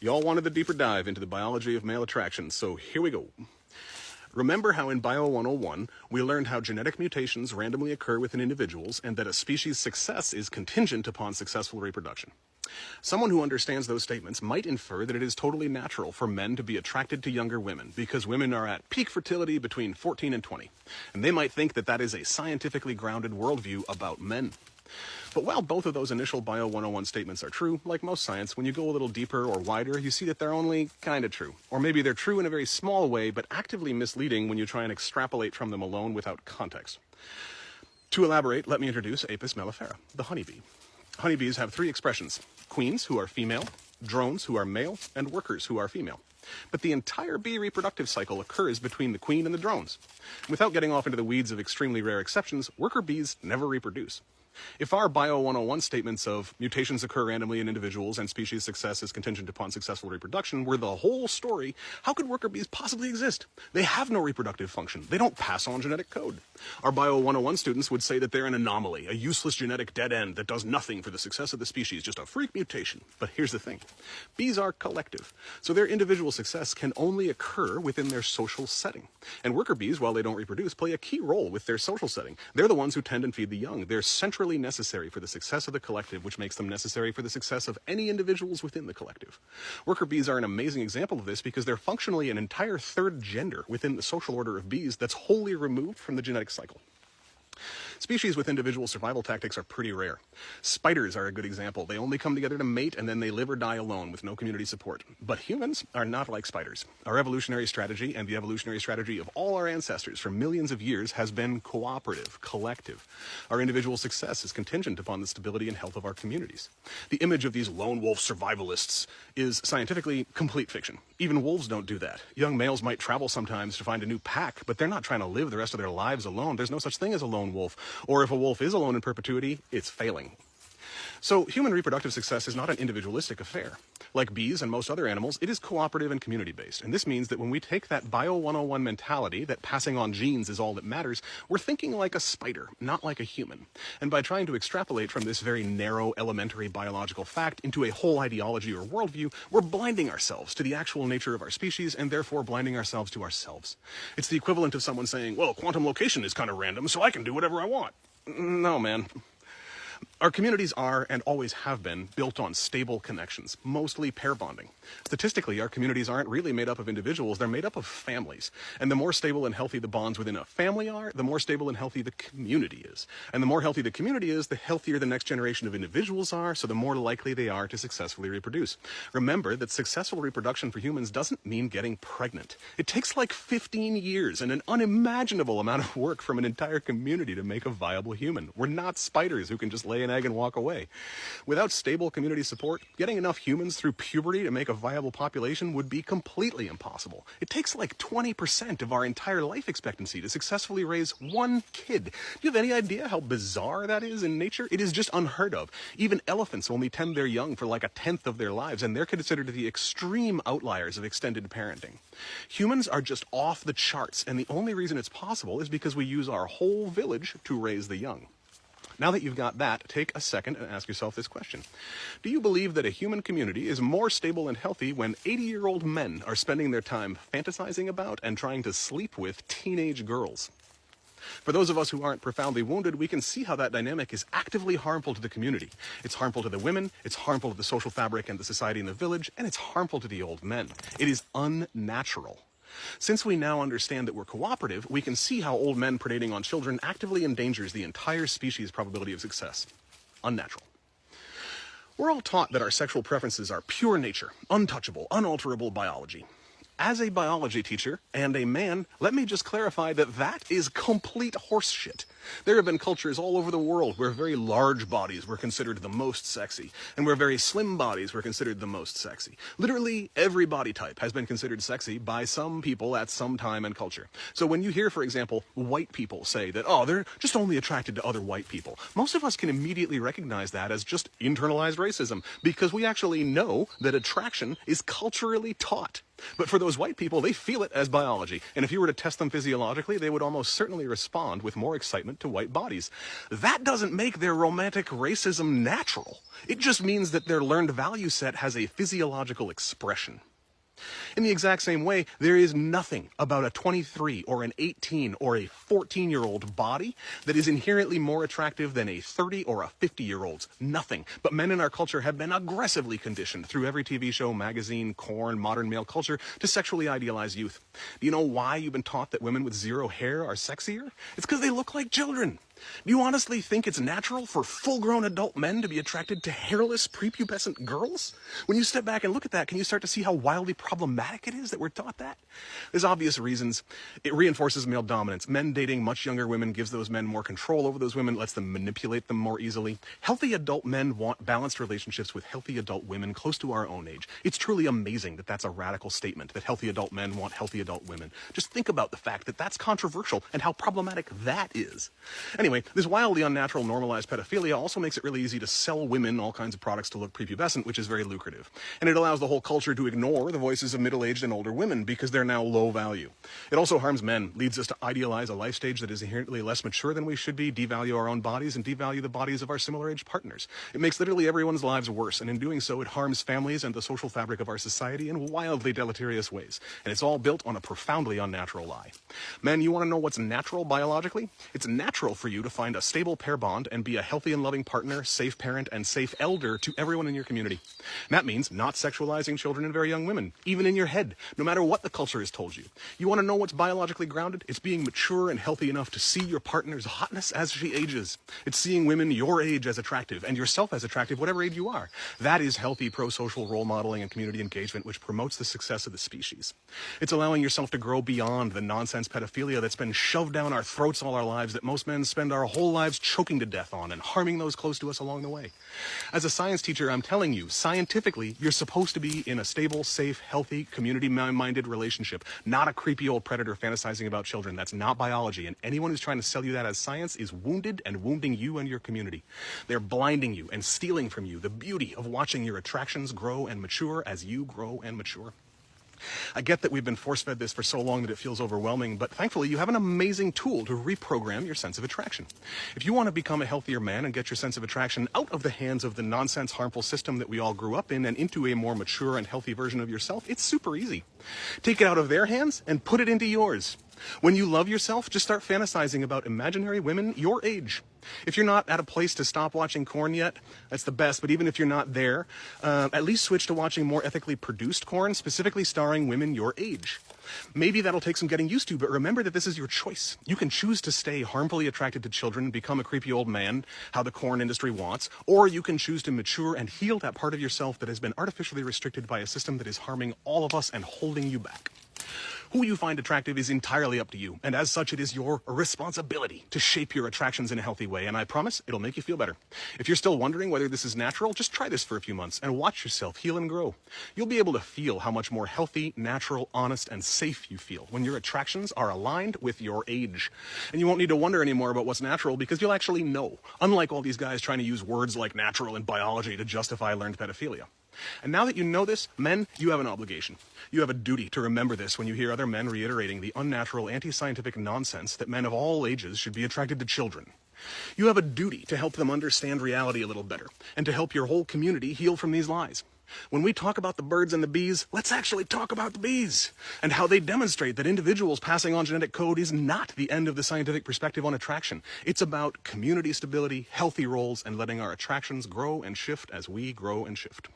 Y'all wanted the deeper dive into the biology of male attraction, so here we go. Remember how in Bio 101 we learned how genetic mutations randomly occur within individuals and that a species' success is contingent upon successful reproduction. Someone who understands those statements might infer that it is totally natural for men to be attracted to younger women because women are at peak fertility between 14 and 20, and they might think that that is a scientifically grounded worldview about men. But while both of those initial Bio 101 statements are true, like most science, when you go a little deeper or wider, you see that they're only kind of true. Or maybe they're true in a very small way, but actively misleading when you try and extrapolate from them alone without context. To elaborate, let me introduce Apis mellifera, the honeybee. Honeybees have three expressions: queens, who are female, drones, who are male, and workers, who are female. But the entire bee reproductive cycle occurs between the queen and the drones. Without getting off into the weeds of extremely rare exceptions, worker bees never reproduce. If our Bio 101 statements of mutations occur randomly in individuals and species success is contingent upon successful reproduction were the whole story, how could worker bees possibly exist? They have no reproductive function. They don't pass on genetic code. Our Bio 101 students would say that they're an anomaly, a useless genetic dead end that does nothing for the success of the species, just a freak mutation. But here's the thing. Bees are collective, so their individual success can only occur within their social setting. And worker bees, while they don't reproduce, play a key role with their social setting. They're the ones who tend and feed the young. They're centrally necessary for the success of the collective, which makes them necessary for the success of any individuals within the collective. Worker bees are an amazing example of this because they're functionally an entire third gender within the social order of bees that's wholly removed from the genetic cycle. Species with individual survival tactics are pretty rare. Spiders are a good example. They only come together to mate and then they live or die alone with no community support. But humans are not like spiders. Our evolutionary strategy and the evolutionary strategy of all our ancestors for millions of years has been cooperative, collective. Our individual success is contingent upon the stability and health of our communities. The image of these lone wolf survivalists is scientifically complete fiction. Even wolves don't do that. Young males might travel sometimes to find a new pack, but they're not trying to live the rest of their lives alone. There's no such thing as a lone wolf. Or if a wolf is alone in perpetuity, it's failing. So human reproductive success is not an individualistic affair. Like bees and most other animals, it is cooperative and community-based. And this means that when we take that Bio 101 mentality, that passing on genes is all that matters, we're thinking like a spider, not like a human. And by trying to extrapolate from this very narrow, elementary biological fact into a whole ideology or worldview, we're blinding ourselves to the actual nature of our species and therefore blinding ourselves to ourselves. It's the equivalent of someone saying, well, quantum location is kind of random, so I can do whatever I want. No, man. Our communities are, and always have been, built on stable connections, mostly pair bonding. Statistically, our communities aren't really made up of individuals, they're made up of families. And the more stable and healthy the bonds within a family are, the more stable and healthy the community is. And the more healthy the community is, the healthier the next generation of individuals are, so the more likely they are to successfully reproduce. Remember that successful reproduction for humans doesn't mean getting pregnant. It takes like 15 years and an unimaginable amount of work from an entire community to make a viable human. We're not spiders who can just lay an egg and walk away. Without stable community support, getting enough humans through puberty to make a viable population would be completely impossible. It takes like 20% of our entire life expectancy to successfully raise one kid. Do you have any idea how bizarre that is in nature? It is just unheard of. Even elephants only tend their young for like a tenth of their lives, and they're considered the extreme outliers of extended parenting. Humans are just off the charts, and the only reason it's possible is because we use our whole village to raise the young. Now that you've got that, take a second and ask yourself this question. Do you believe that a human community is more stable and healthy when 80-year-old men are spending their time fantasizing about and trying to sleep with teenage girls? For those of us who aren't profoundly wounded, we can see how that dynamic is actively harmful to the community. It's harmful to the women, it's harmful to the social fabric and the society in the village, and it's harmful to the old men. It is unnatural. Since we now understand that we're cooperative, we can see how old men predating on children actively endangers the entire species' probability of success. Unnatural. We're all taught that our sexual preferences are pure nature, untouchable, unalterable biology. As a biology teacher and a man, let me just clarify that that is complete horseshit. There have been cultures all over the world where very large bodies were considered the most sexy, and where very slim bodies were considered the most sexy. Literally every body type has been considered sexy by some people at some time and culture. So when you hear, for example, white people say that, oh, they're just only attracted to other white people, most of us can immediately recognize that as just internalized racism, because we actually know that attraction is culturally taught. But for those white people, they feel it as biology. And if you were to test them physiologically, they would almost certainly respond with more excitement to white bodies. That doesn't make their romantic racism natural. It just means that their learned value set has a physiological expression. In the exact same way, there is nothing about a 23 or an 18 or a 14-year-old body that is inherently more attractive than a 30 or a 50-year-old's. Nothing. But men in our culture have been aggressively conditioned through every TV show, magazine, corn, modern male culture to sexually idealize youth. Do you know why you've been taught that women with zero hair are sexier? It's because they look like children. Do you honestly think it's natural for full-grown adult men to be attracted to hairless, prepubescent girls? When you step back and look at that, can you start to see how wildly problematic it is that we're taught that? There's obvious reasons. It reinforces male dominance. Men dating much younger women gives those men more control over those women, lets them manipulate them more easily. Healthy adult men want balanced relationships with healthy adult women close to our own age. It's truly amazing that that's a radical statement, that healthy adult men want healthy adult women. Just think about the fact that that's controversial and how problematic that is. Anyway, this wildly unnatural normalized pedophilia also makes it really easy to sell women all kinds of products to look prepubescent, which is very lucrative. And it allows the whole culture to ignore the voices of middle-aged and older women because they're now low value. It also harms men, leads us to idealize a life stage that is inherently less mature than we should be, devalue our own bodies, and devalue the bodies of our similar-aged partners. It makes literally everyone's lives worse, and in doing so, it harms families and the social fabric of our society in wildly deleterious ways. And it's all built on a profoundly unnatural lie. Men, you want to know what's natural biologically? It's natural for you to find a stable pair bond and be a healthy and loving partner, safe parent, and safe elder to everyone in your community. And that means not sexualizing children and very young women, even in your head, no matter what the culture has told you. You want to know what's biologically grounded? It's being mature and healthy enough to see your partner's hotness as she ages. It's seeing women your age as attractive and yourself as attractive, whatever age you are. That is healthy pro-social role modeling and community engagement, which promotes the success of the species. It's allowing yourself to grow beyond the nonsense pedophilia that's been shoved down our throats all our lives, that most men spend our whole lives choking to death on and harming those close to us along the way. As a science teacher, I'm telling you, scientifically, you're supposed to be in a stable, safe, healthy, community-minded relationship, not a creepy old predator fantasizing about children. That's not biology, and anyone who's trying to sell you that as science is wounded and wounding you and your community. They're blinding you and stealing from you the beauty of watching your attractions grow and mature as you grow and mature. I get that we've been force-fed this for so long that it feels overwhelming, but thankfully you have an amazing tool to reprogram your sense of attraction. If you want to become a healthier man and get your sense of attraction out of the hands of the nonsense, harmful system that we all grew up in and into a more mature and healthy version of yourself, it's super easy. Take it out of their hands and put it into yours. When you love yourself, just start fantasizing about imaginary women your age. If you're not at a place to stop watching corn yet, that's the best, but even if you're not there, at least switch to watching more ethically produced corn, specifically starring women your age. Maybe that'll take some getting used to, but remember that this is your choice. You can choose to stay harmfully attracted to children and become a creepy old man, how the corn industry wants, or you can choose to mature and heal that part of yourself that has been artificially restricted by a system that is harming all of us and holding you back. Who you find attractive is entirely up to you, and as such, it is your responsibility to shape your attractions in a healthy way, and I promise it'll make you feel better. If you're still wondering whether this is natural, just try this for a few months and watch yourself heal and grow. You'll be able to feel how much more healthy, natural, honest, and safe you feel when your attractions are aligned with your age. And you won't need to wonder anymore about what's natural because you'll actually know, unlike all these guys trying to use words like natural and biology to justify learned pedophilia. And now that you know this, men, you have an obligation. You have a duty to remember this when you hear other men reiterating the unnatural, anti-scientific nonsense that men of all ages should be attracted to children. You have a duty to help them understand reality a little better, and to help your whole community heal from these lies. When we talk about the birds and the bees, let's actually talk about the bees, and how they demonstrate that individuals passing on genetic code is not the end of the scientific perspective on attraction. It's about community stability, healthy roles, and letting our attractions grow and shift as we grow and shift.